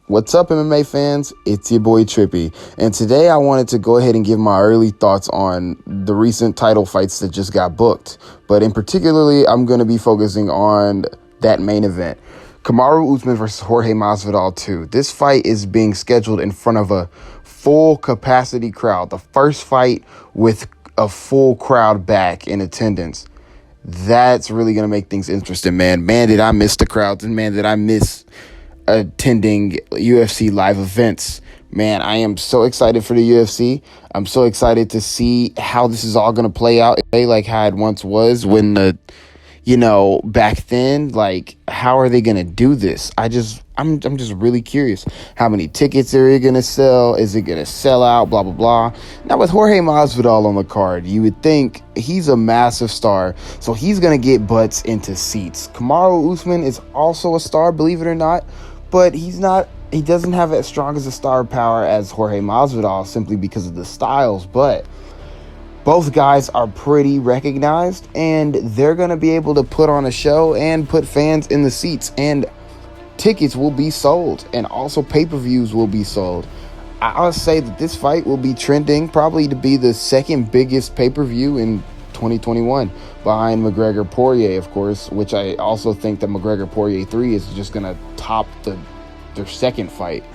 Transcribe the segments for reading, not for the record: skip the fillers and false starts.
What's up, MMA fans? It's your boy Trippy, and today I wanted to go ahead and give my early thoughts on the recent title fights that just got booked. But in particularly, I'm going to be focusing on that main event, Kamaru Usman versus Jorge Masvidal 2. This fight is being scheduled in front of a full capacity crowd. The first fight with a full crowd back in attendance. That's really going to make things interesting, man. Man, did I miss the crowds, and man, did I miss attending UFC live events. Man, I am so excited for the UFC. I'm so excited to see how this is all going to play out, like how it once was when back then, like, how are they going to do this? I'm just really curious. How many tickets are they going to sell? Is it going to sell out? Blah, blah, blah. Now, with Jorge Masvidal on the card, you would think he's a massive star, so he's going to get butts into seats. Kamaru Usman is also a star, believe it or not, but he doesn't have as strong as a star power as Jorge Masvidal simply because of the styles, but both guys are pretty recognized, and they're going to be able to put on a show and put fans in the seats, and tickets will be sold, and also pay-per-views will be sold. I'll say that this fight will be trending probably to be the second biggest pay-per-view in 2021, behind McGregor-Poirier, of course, which I also think that McGregor-Poirier 3 is just going to top their second fight.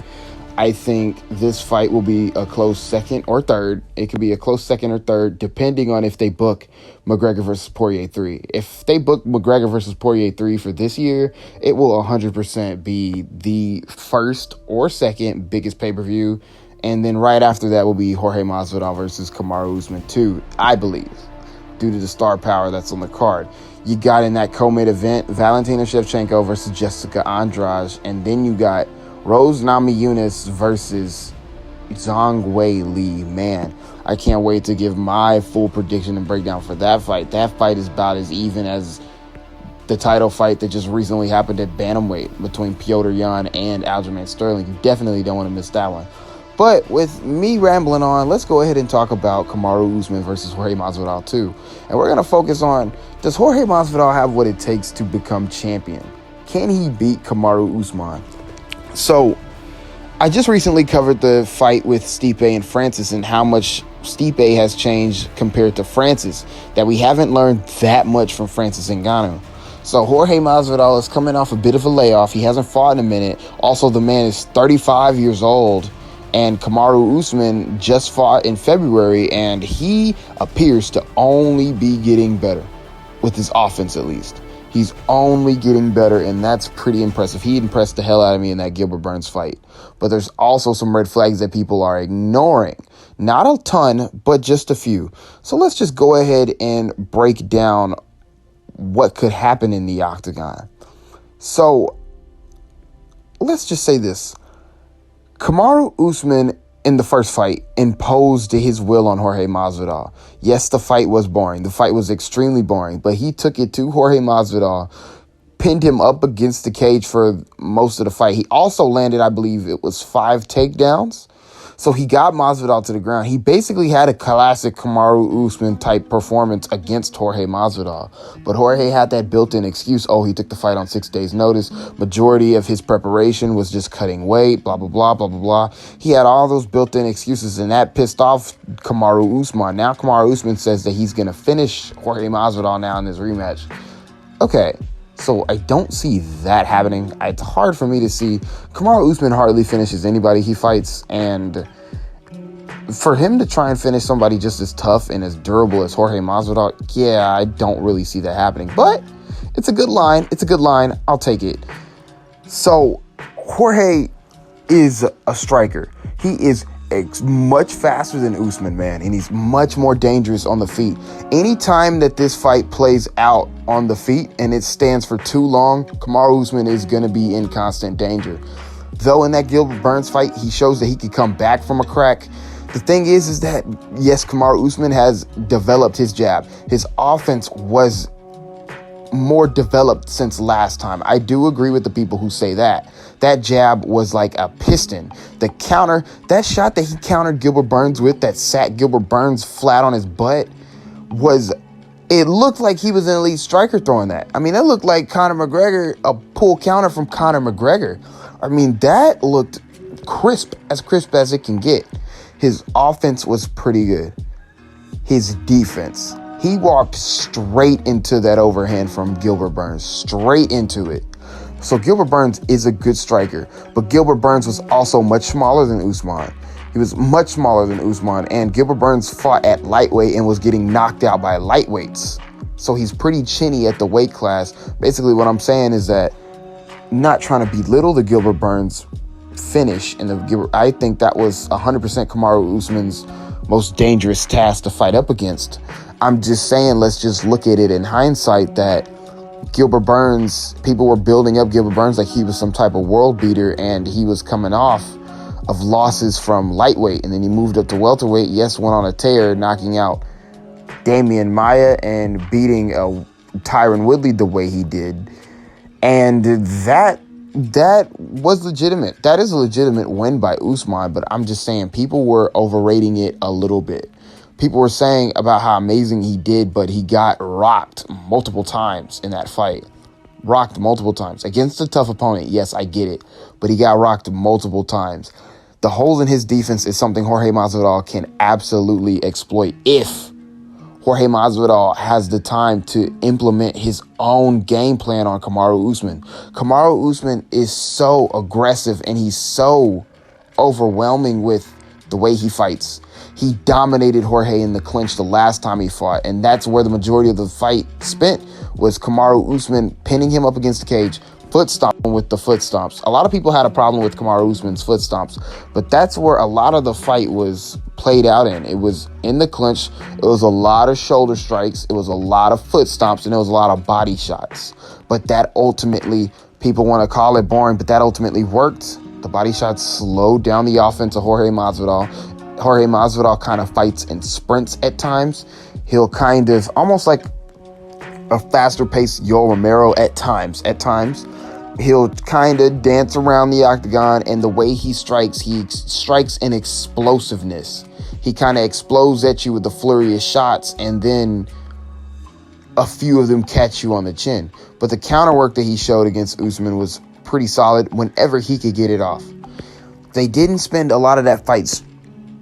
I think this fight will be a close second or third. It could be a close second or third, depending on if they book McGregor versus Poirier 3. If they book McGregor versus Poirier 3 for this year, it will 100% be the first or second biggest pay-per-view. And then right after that will be Jorge Masvidal versus Kamaru Usman 2, I believe, due to the star power that's on the card. You got in that co-main event, Valentina Shevchenko versus Jessica Andrade, and then you got Rose Namajunas versus Zhang Wei Li. Man, I can't wait to give my full prediction and breakdown for that fight. That fight is about as even as the title fight that just recently happened at bantamweight between Petr Yan and Aljamain Sterling. You definitely don't want to miss that one. But with me rambling on, let's go ahead and talk about Kamaru Usman versus Jorge Masvidal 2. And we're going to focus on, does Jorge Masvidal have what it takes to become champion? Can he beat Kamaru Usman? So, I just recently covered the fight with Stipe and Francis and how much Stipe has changed compared to Francis, that we haven't learned that much from Francis Ngannou. So Jorge Masvidal is coming off a bit of a layoff. He hasn't fought in a minute. Also, the man is 35 years old, and Kamaru Usman just fought in February, and he appears to only be getting better, with his offense at least. He's only getting better, and that's pretty impressive. He impressed the hell out of me in that Gilbert Burns fight. But there's also some red flags that people are ignoring. Not a ton, but just a few. So let's just go ahead and break down what could happen in the octagon. So let's just say this. Kamaru Usman in the first fight imposed his will on Jorge Masvidal. Yes, the fight was boring. The fight was extremely boring, but he took it to Jorge Masvidal, pinned him up against the cage for most of the fight. He also landed, I believe it was 5 takedowns. So he got Masvidal to the ground. He basically had a classic Kamaru Usman type performance against Jorge Masvidal. But Jorge had that built-in excuse. Oh, he took the fight on 6 days' notice. Majority of his preparation was just cutting weight, blah, blah, blah, blah, blah, blah. He had all those built-in excuses, and that pissed off Kamaru Usman. Now Kamaru Usman says that he's going to finish Jorge Masvidal now in this rematch. Okay. So I don't see that happening. It's hard for me to see. Kamaru Usman hardly finishes anybody he fights, and for him to try and finish somebody just as tough and as durable as Jorge Masvidal, yeah, I don't really see that happening. But it's a good line. It's a good line. I'll take it. So Jorge is a striker. He is much faster than Usman, man, and he's much more dangerous on the feet. Anytime that this fight plays out on the feet and it stands for too long, Kamaru Usman is going to be in constant danger. Though in that Gilbert Burns fight, he shows that he could come back from a crack. The thing is that, yes, Kamaru Usman has developed his jab. His offense was more developed since last time. I do agree with the people who say that. That jab was like a piston. The counter, that shot that he countered Gilbert Burns with, that sat Gilbert Burns flat on his butt, it looked like he was an elite striker throwing that. I mean, that looked like Conor McGregor, a pull counter from Conor McGregor. I mean, that looked crisp as it can get. His offense was pretty good. His defense, he walked straight into that overhand from Gilbert Burns, straight into it. So Gilbert Burns is a good striker, but Gilbert Burns was also much smaller than Usman. He was much smaller than Usman, and Gilbert Burns fought at lightweight and was getting knocked out by lightweights. So he's pretty chinny at the weight class. Basically, what I'm saying is that, not trying to belittle the Gilbert Burns finish, and I think that was 100% Kamaru Usman's most dangerous task to fight up against. I'm just saying, let's just look at it in hindsight that Gilbert Burns, people were building up Gilbert Burns like he was some type of world beater, and he was coming off of losses from lightweight, and then he moved up to welterweight. Yes, went on a tear, knocking out Damian Maia and beating Tyron Woodley the way he did. And that was legitimate. That is a legitimate win by Usman, but I'm just saying people were overrating it a little bit. People were saying about how amazing he did, but he got rocked multiple times in that fight. Rocked multiple times. Against a tough opponent, yes, I get it, but he got rocked multiple times. The holes in his defense is something Jorge Masvidal can absolutely exploit if Jorge Masvidal has the time to implement his own game plan on Kamaru Usman. Kamaru Usman is so aggressive and he's so overwhelming with the way he fights. He dominated Jorge in the clinch the last time he fought, and that's where the majority of the fight spent, was Kamaru Usman pinning him up against the cage, foot stomping with the foot stomps. A lot of people had a problem with Kamaru Usman's foot stomps, but that's where a lot of the fight was played out in. It was in the clinch. It was a lot of shoulder strikes. It was a lot of foot stomps, and it was a lot of body shots. But that ultimately, people want to call it boring, but that ultimately worked. The body shots slowed down the offense of Jorge Masvidal. Jorge Masvidal kind of fights in sprints at times. He'll kind of, almost like a faster paced Yoel Romero at times. He'll kind of dance around the octagon, and the way he strikes in explosiveness. He kind of explodes at you with a flurry of shots, and then a few of them catch you on the chin. But the counter work that he showed against Usman was pretty solid whenever he could get it off. They didn't spend a lot of that fight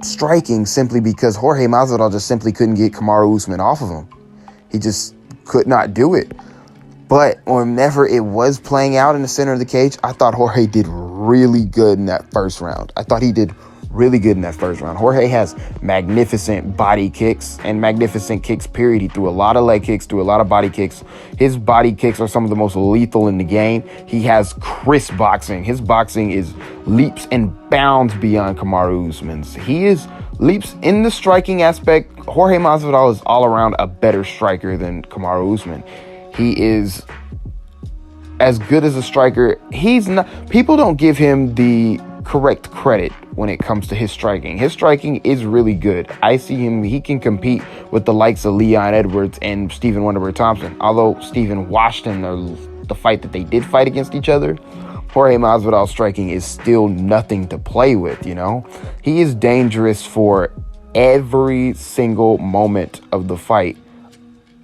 striking simply because Jorge Masvidal just simply couldn't get Kamaru Usman off of him. He just could not do it. But whenever it was playing out in the center of the cage, I thought Jorge did really good in that first round. Jorge has magnificent body kicks and magnificent kicks, period. He threw a lot of leg kicks, threw a lot of body kicks. His body kicks are some of the most lethal in the game. He has crisp boxing. His boxing is leaps and bounds beyond Kamaru Usman's. He is leaps in the striking aspect. Jorge Masvidal is all around a better striker than Kamaru Usman. He is as good as a striker. He's not. People don't give him the correct credit when it comes to his striking. His striking is really good. I see him. He can compete with the likes of Leon Edwards and Stephen Wonderboy Thompson. Although Stephen washed in the fight that they did fight against each other, Jorge Masvidal's striking is still nothing to play with. You know, he is dangerous for every single moment of the fight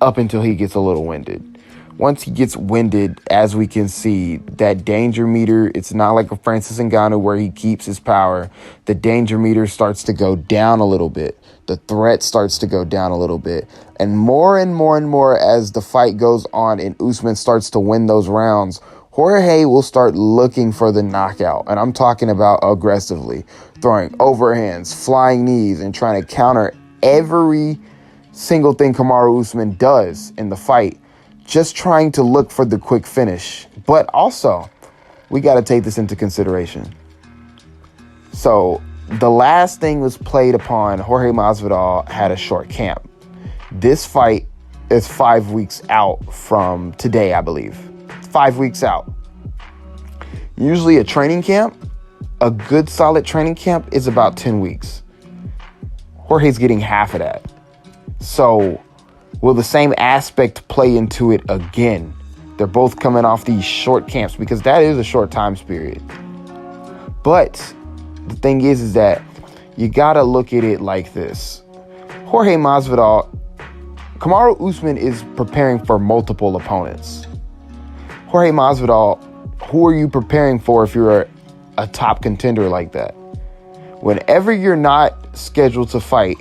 up until he gets a little winded. Once he gets winded, as we can see, that danger meter, it's not like a Francis Ngannou where he keeps his power. The danger meter starts to go down a little bit. The threat starts to go down a little bit. And more as the fight goes on and Usman starts to win those rounds, Jorge will start looking for the knockout. And I'm talking about aggressively, throwing overhands, flying knees, and trying to counter every single thing Kamaru Usman does in the fight, just trying to look for the quick finish. But also, we got to take this into consideration. So, the last thing was played upon Jorge Masvidal had a short camp. This fight is 5 weeks out from today, I believe. 5 weeks out. Usually a training camp, a good solid training camp is about 10 weeks. Jorge's getting half of that. So, will the same aspect play into it again? They're both coming off these short camps because that is a short time period. But the thing is that you got to look at it like this. Jorge Masvidal, Kamaru Usman is preparing for multiple opponents. Jorge Masvidal, who are you preparing for if you're a top contender like that. Whenever you're not scheduled to fight,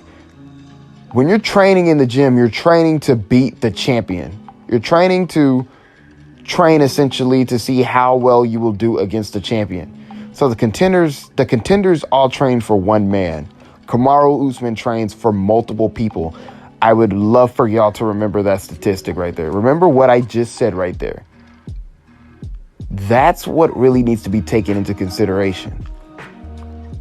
when you're training in the gym, you're training to beat the champion. You're training essentially to see how well you will do against the champion. So the contenders all train for one man. Kamaru Usman trains for multiple people. I would love for y'all to remember that statistic right there. Remember what I just said right there. That's what really needs to be taken into consideration.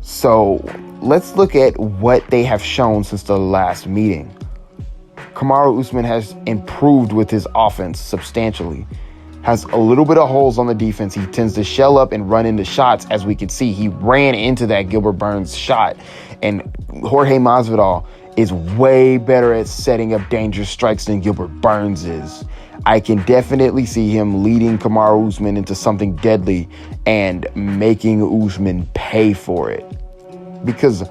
So let's look at what they have shown since the last meeting. Kamaru Usman has improved with his offense substantially. Has a little bit of holes on the defense. He tends to shell up and run into shots, as we can see. He ran into that Gilbert Burns shot. And Jorge Masvidal is way better at setting up dangerous strikes than Gilbert Burns is. I can definitely see him leading Kamaru Usman into something deadly and making Usman pay for it. Because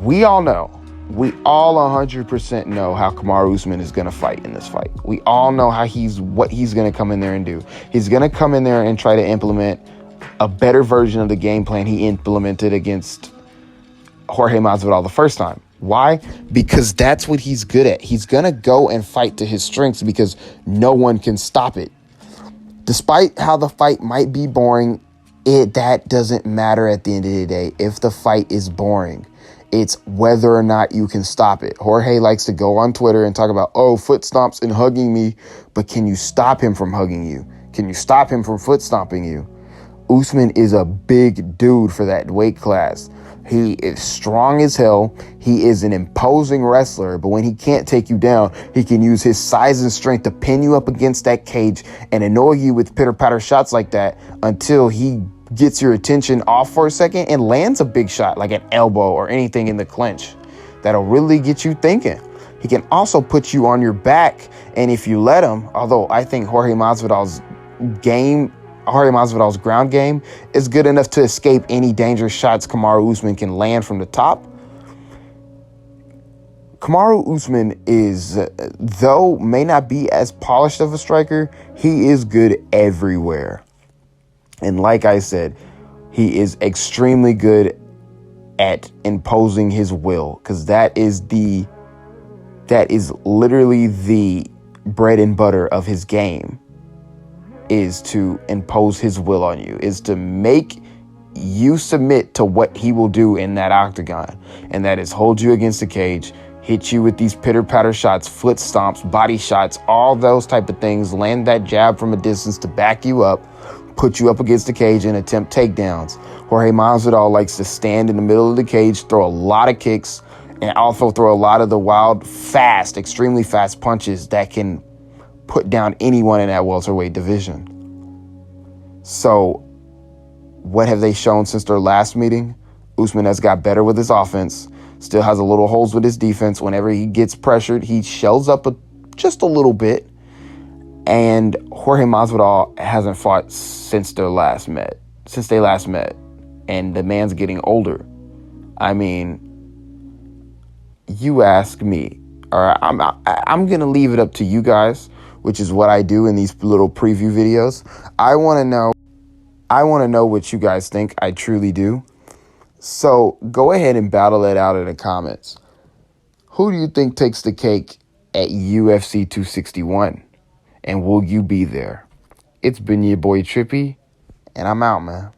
we all 100% know how Kamaru Usman is going to fight in this fight. We all know what he's going to come in there and do. He's going to come in there and try to implement a better version of the game plan he implemented against Jorge Masvidal the first time. Why? Because that's what he's good at. He's going to go and fight to his strengths because no one can stop it. Despite how the fight might be boring, that doesn't matter at the end of the day. If the fight is boring, it's whether or not you can stop it. Jorge likes to go on Twitter and talk about, foot stomps and hugging me, but can you stop him from hugging you? Can you stop him from foot stomping you? Usman is a big dude for that weight class. He is strong as hell. He is an imposing wrestler, but when he can't take you down, he can use his size and strength to pin you up against that cage and annoy you with pitter-patter shots like that until he gets your attention off for a second and lands a big shot like an elbow or anything in the clinch that'll really get you thinking. He can also put you on your back, and if you let him, although I think Jorge Masvidal's ground game is good enough to escape any dangerous shots Kamaru Usman can land from the top. Kamaru Usman is, though may not be as polished of a striker, he is good everywhere. And like I said, he is extremely good at imposing his will, because that is literally the bread and butter of his game, is to impose his will on you, is to make you submit to what he will do in that octagon. And that is hold you against the cage, hit you with these pitter-patter shots, foot stomps, body shots, all those type of things, land that jab from a distance to back you up, put you up against the cage and attempt takedowns. Jorge Masvidal likes to stand in the middle of the cage, throw a lot of kicks, and also throw a lot of the wild, fast, extremely fast punches that can put down anyone in that welterweight division. So, what have they shown since their last meeting? Usman has got better with his offense, still has a little holes with his defense. Whenever he gets pressured, he shells up just a little bit. And Jorge Masvidal hasn't fought since they last met. And the man's getting older. I mean, you ask me. All right, I'm going to leave it up to you guys, which is what I do in these little preview videos. I want to know what you guys think. I truly do. So go ahead and battle it out in the comments. Who do you think takes the cake at UFC 261? And will you be there? It's been your boy Trippy, and I'm out, man.